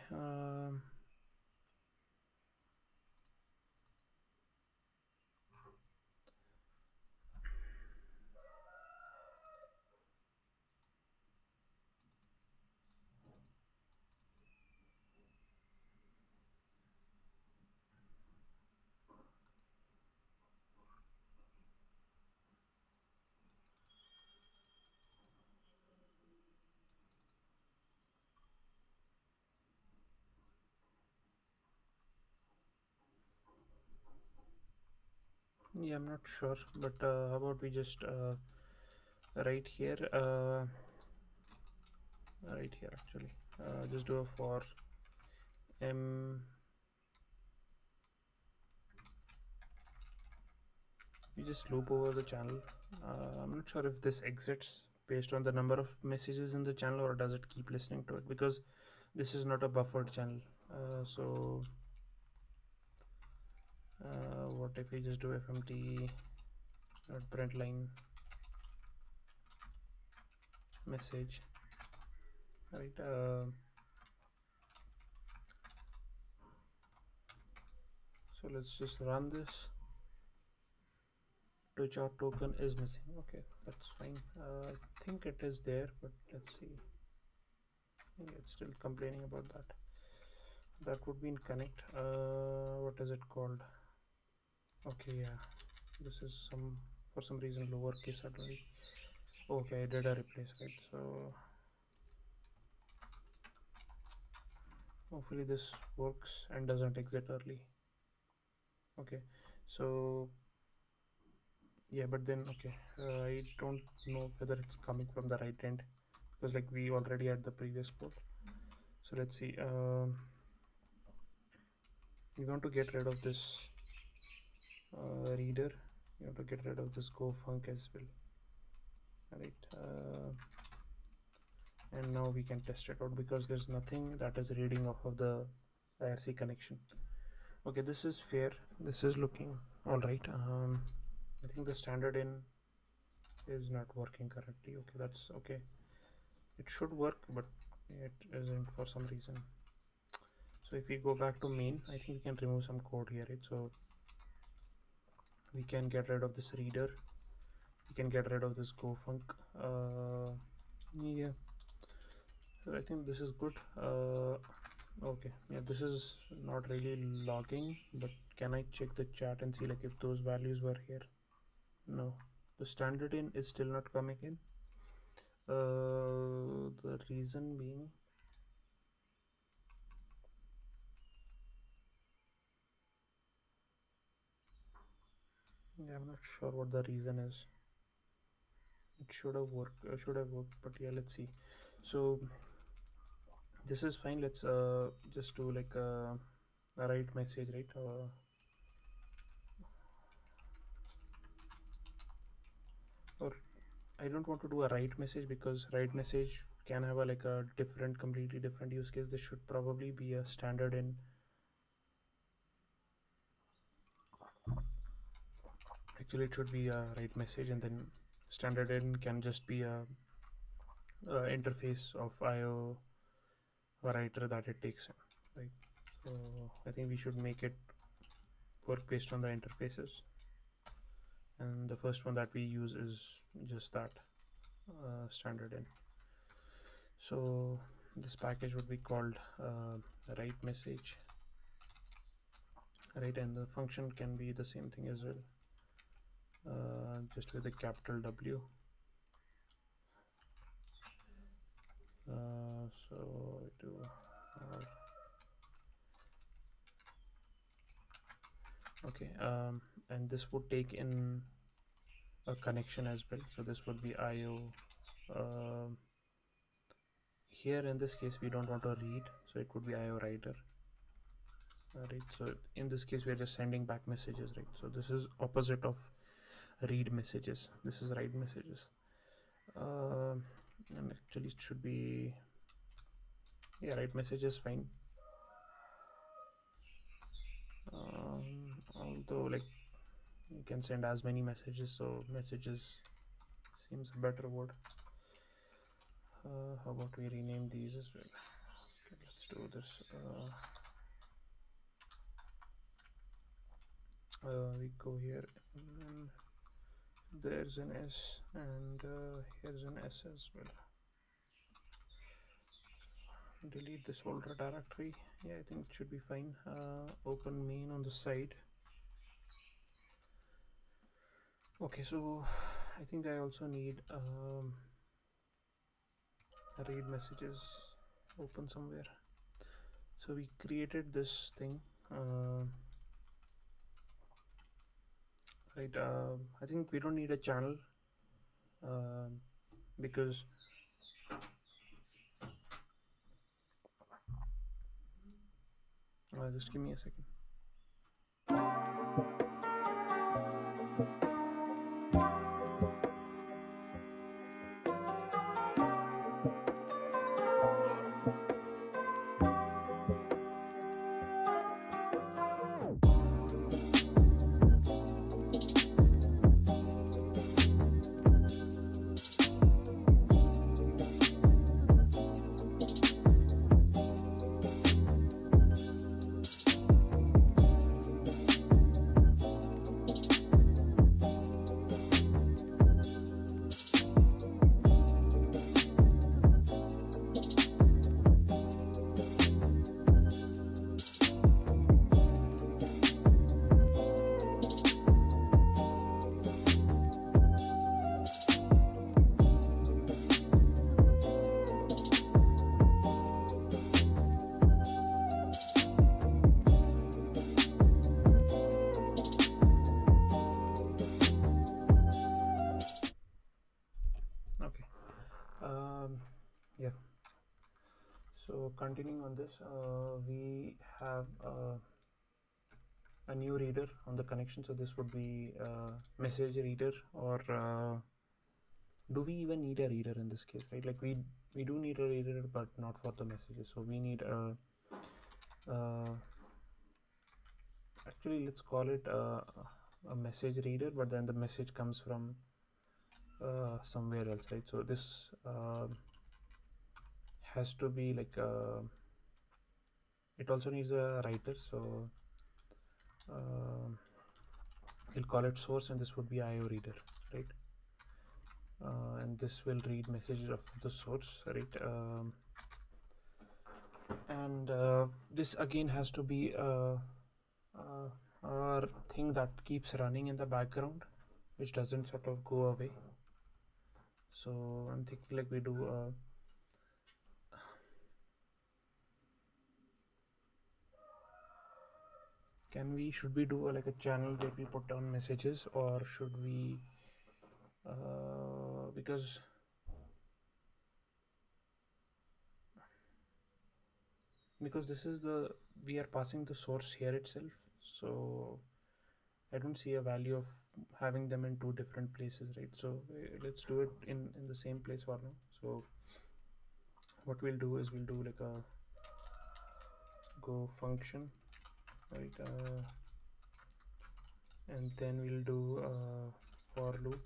Yeah, I'm not sure, but how about we just right here, right here actually, just do a for m. We just loop over the channel. I'm not sure if this exits based on the number of messages in the channel, or does it keep listening to it, because this is not a buffered channel. So what if we just do fmt print line message, right? So let's just run this. Twitch or token is missing. Okay, that's fine. I think it is there, but let's see. It's still complaining about that. That would be in connect. What is it called? Okay, yeah, this is some, for some reason, lowercase suddenly. Okay, I did a replace, right? So hopefully this works and doesn't exit early. Okay, so yeah, but then okay, I don't know whether it's coming from the right end, because like we already had the previous code. So let's see. You want to get rid of this reader. You want to get rid of this go func as well. All right. And now we can test it out, because there's nothing that is reading off of the IRC connection. Okay, this is fair. This is looking all right. I think the standard in is not working correctly. Okay, that's okay. It should work, but it isn't for some reason. So if we go back to main, I think we can remove some code here, right? So we can get rid of this reader. We can get rid of this go func. Yeah, so I think this is good. Okay, yeah, this is not really logging, but can I check the chat and see like if those values were here? No, the standard in is still not coming in. The reason being, yeah, I'm not sure what the reason is. It should have worked, but yeah, let's see. So this is fine. Let's just do like a write message, right? Or I don't want to do a write message, because write message can have a like a different, completely different use case. This should probably be a standard in. Actually it should be a write message, and then standard in can just be a interface of IO writer that it takes in, right? So I think we should make it work based on the interfaces, and the first one that we use is just that standard in. So this package would be called write message, right? And the function can be the same thing as well, just with a capital W. So do okay, and this would take in a connection as well. So this would be IO. Here in this case we don't want to read, so it would be IO writer. Right, so in this case we are just sending back messages, right? So this is opposite of read messages, this is write messages. And actually it should be, yeah, write messages fine. Although like you can send as many messages, so messages seems a better word. How about we rename these as well? Okay, let's do this. We go here, and there's an S, and here's an S as well. Delete this folder directory. Yeah, I think it should be fine. Open main on the side. Okay, so I think I also need read messages open somewhere. So we created this thing, right? I think we don't need a channel because just give me a second. Okay, yeah, so continuing on this, we have a new reader on the connection. So this would be message reader, or do we even need a reader in this case, right? Like we do need a reader, but not for the messages. So we need a actually let's call it a message reader, but then the message comes from somewhere else, right? So this has to be like it also needs a writer, so we'll call it source, and this would be IO reader, right? And this will read messages of the source, right? And this again has to be a thing that keeps running in the background, which doesn't sort of go away. So I'm thinking like we do should we do like a channel where we put down messages, or should we because this is we are passing the source here itself, so I don't see a value of having them in two different places, right? So let's do it in the same place for now. So what we'll do is we'll do like a go function, right? and then we'll do a for loop,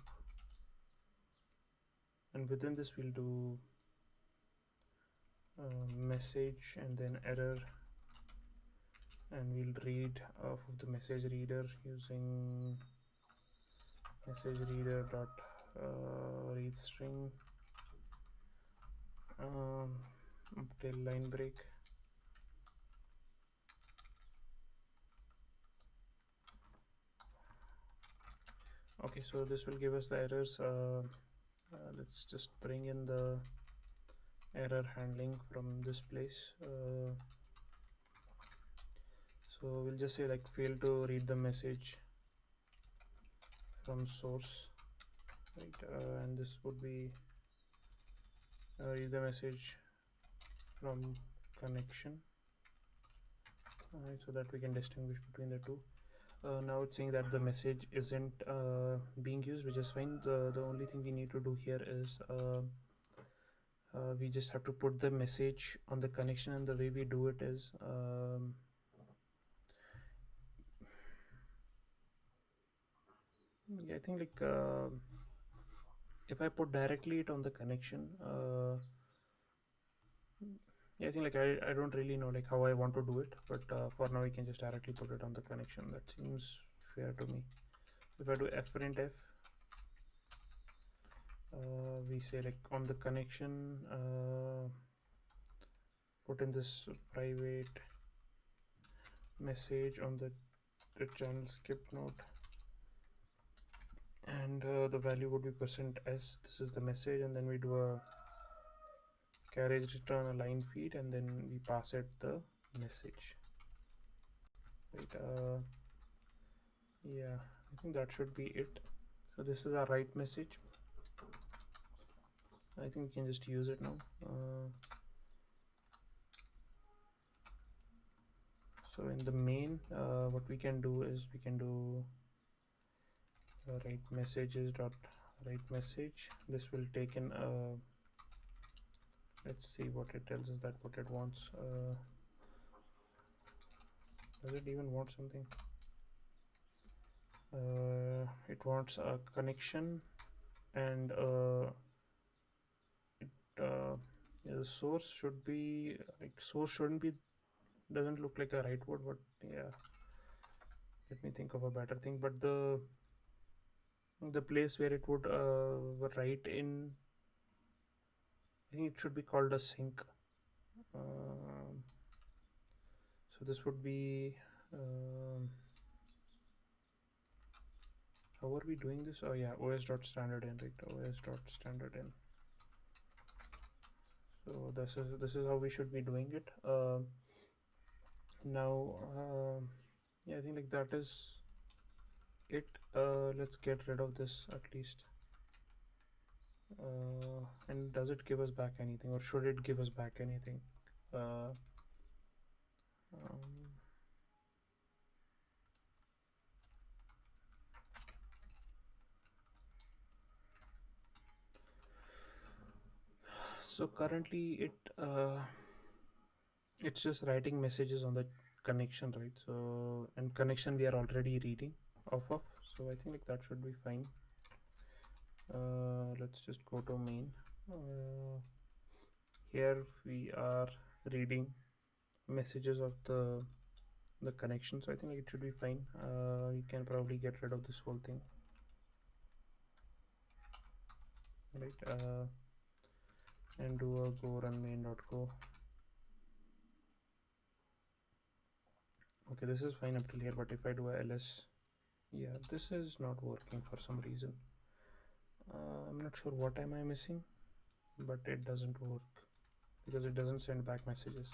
and within this we'll do message and then error, and we'll read off of the message reader using message reader dot read string till line break. Okay, so this will give us the errors. Let's just bring in the error handling from this place. So we'll just say like fail to read the message from source, right? And this would be read the message from connection, so that we can distinguish between the two. Now it's saying that the message isn't being used, which is fine. The only thing we need to do here is we just have to put the message on the connection, and the way we do it is yeah, I think like if I put directly it on the connection, yeah, I think like I don't really know like how I want to do it, but for now we can just directly put it on the connection. That seems fair to me. If I do fprintf, we say like on the connection, put in this private message on the channel skip node, and the value would be %s. This is the message, and then we do a carriage return a line feed, and then we pass it the message, right? Yeah, I think that should be it. So this is our write message. I think we can just use it now. So in the main, what we can do is we can do write messages dot write message. This will take in let's see what it tells us that what it wants. Does it even want something? It wants a connection, and yeah, the source should be like source shouldn't be, doesn't look like a write word, but yeah, let me think of a better thing. But the place where it would write in, I think it should be called a sync. So this would be how are we doing this? Oh yeah, os.standard_in, right? os.standard_in. So this is how we should be doing it. Now yeah, I think like that is it. Let's get rid of this at least. And does it give us back anything, or should it give us back anything? So currently it's just writing messages on the connection, right? So, and connection we are already reading off of, so I think like that should be fine. Let's just go to main. Here we are reading messages of the connection, so I think like it should be fine. You can probably get rid of this whole thing, right? And do a go run main.go. Okay, this is fine up till here, but if I do a ls, yeah, this is not working for some reason. I'm not sure what am I missing, but it doesn't work because it doesn't send back messages.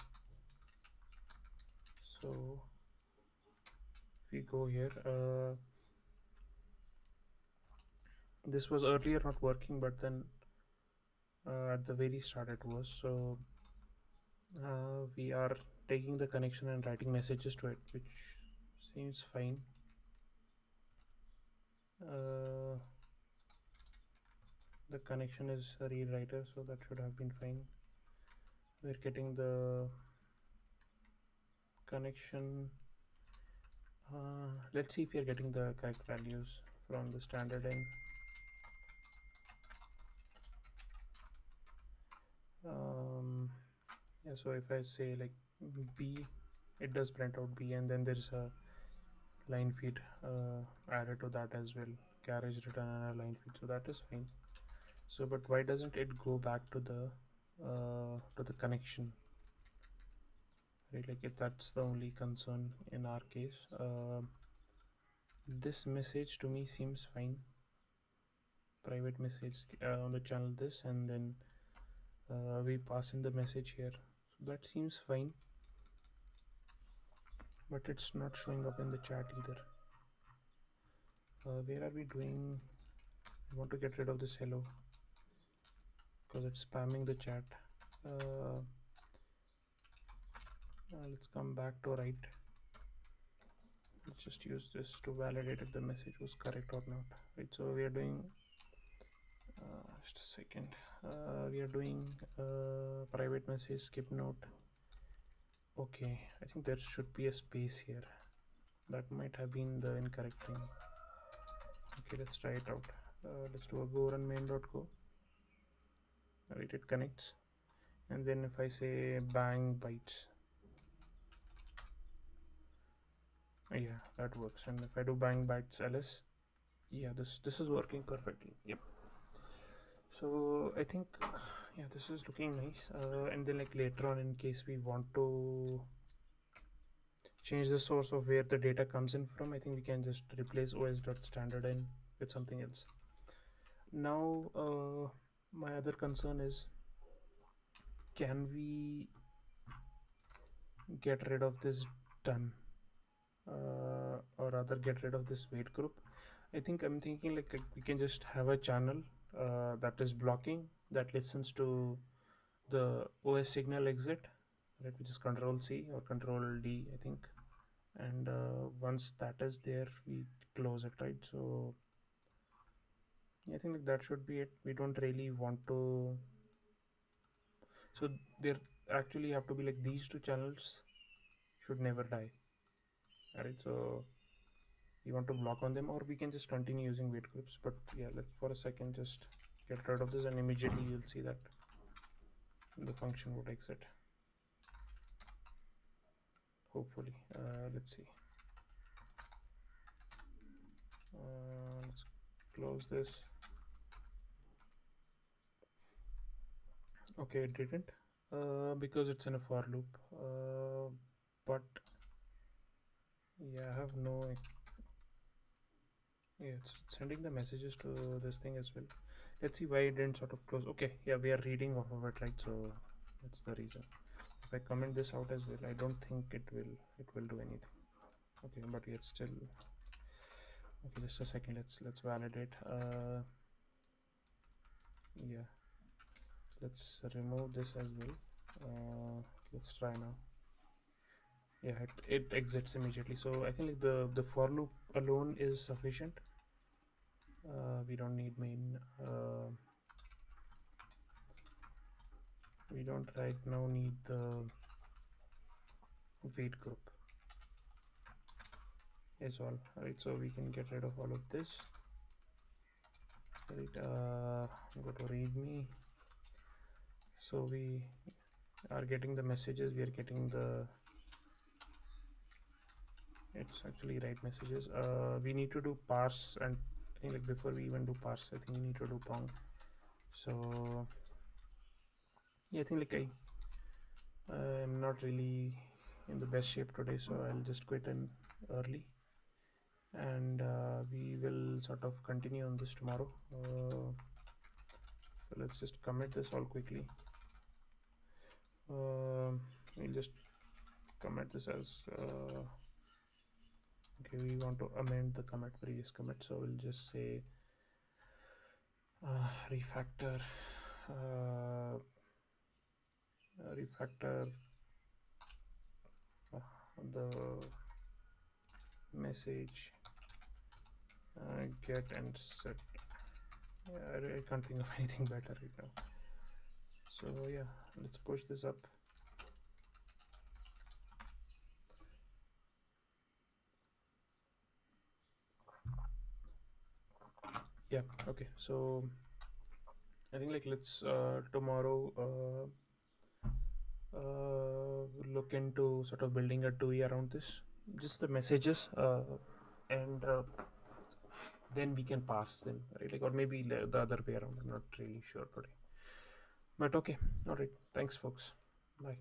So if we go here, this was earlier not working, but then at the very start it was. So we are taking the connection and writing messages to it, which seems fine. The connection is a read writer, so that should have been fine. We're getting the connection Let's see if we are getting the correct values from the standard in. Yeah, so if I say like B, it does print out B, and then there's a line feed added to that as well. Carriage return and a line feed, so that is fine. So, but why doesn't it go back to the connection? Right, like if that's the only concern in our case. This message to me seems fine. Private message on the channel this, and then we pass in the message here, so that seems fine, but it's not showing up in the chat either. Where are we doing? I want to get rid of this hello because it's spamming the chat. Let's come back to right. Let's just use this to validate if the message was correct or not. Right, so we are doing just a second. We are doing private message skip note. Okay, I think there should be a space here. That might have been the incorrect thing. Okay, let's try it out. Let's do a go run main.go. Right, it connects, and then if I say bang bytes, yeah, that works. And if I do bang bytes ls, yeah, this is working perfectly. Yep. So I think, yeah, this is looking nice. And then like later on, in case we want to change the source of where the data comes in from, I think we can just replace os.standardin with something else. Now my other concern is, can we get rid of this done, or rather get rid of this wait group? I'm thinking like we can just have a channel that is blocking, that listens to the OS signal exit, right, which is control C or control D, I think. And once that is there, we close it, right? So I think like that should be it. We don't really want to, so there actually have to be like these two channels should never die, right? So we want to block on them, or we can just continue using wait groups. But yeah, let's for a second just get rid of this, and immediately you'll see that the function would exit, hopefully. Let's see. Let's close this. Okay, it didn't, because it's in a for loop. But yeah, I have no, yeah, it's sending the messages to this thing as well. Let's see why it didn't sort of close. Okay, yeah, we are reading off of it, right? So that's the reason. If I comment this out as well, I don't think it will do anything. Okay, but it's still okay. Just a second, let's validate. Yeah, let's remove this as well. Let's try now. Yeah, it exits immediately. So I think like the for loop alone is sufficient. We don't need main. We don't right now need the wait group. Is all right. So we can get rid of all of this. Right. Go to readme. So we are getting the messages. We are getting the. It's actually write messages. We need to do parse, and I think like before we even do parse, I think we need to do pong. So yeah, I think like I'm not really in the best shape today, so I'll just quit in early, and we will sort of continue on this tomorrow. So let's just commit this all quickly. We'll just commit this as okay, we want to amend the commit previous commit, so we'll just say refactor the message get and set. Yeah, I can't think of anything better right now. So yeah, let's push this up. Yeah. Okay. So I think like let's tomorrow look into sort of building a TUI around this, just the messages, and then we can pass them, right? Like, or maybe the other way around. I'm not really sure today. But okay, all right. Thanks, folks. Bye.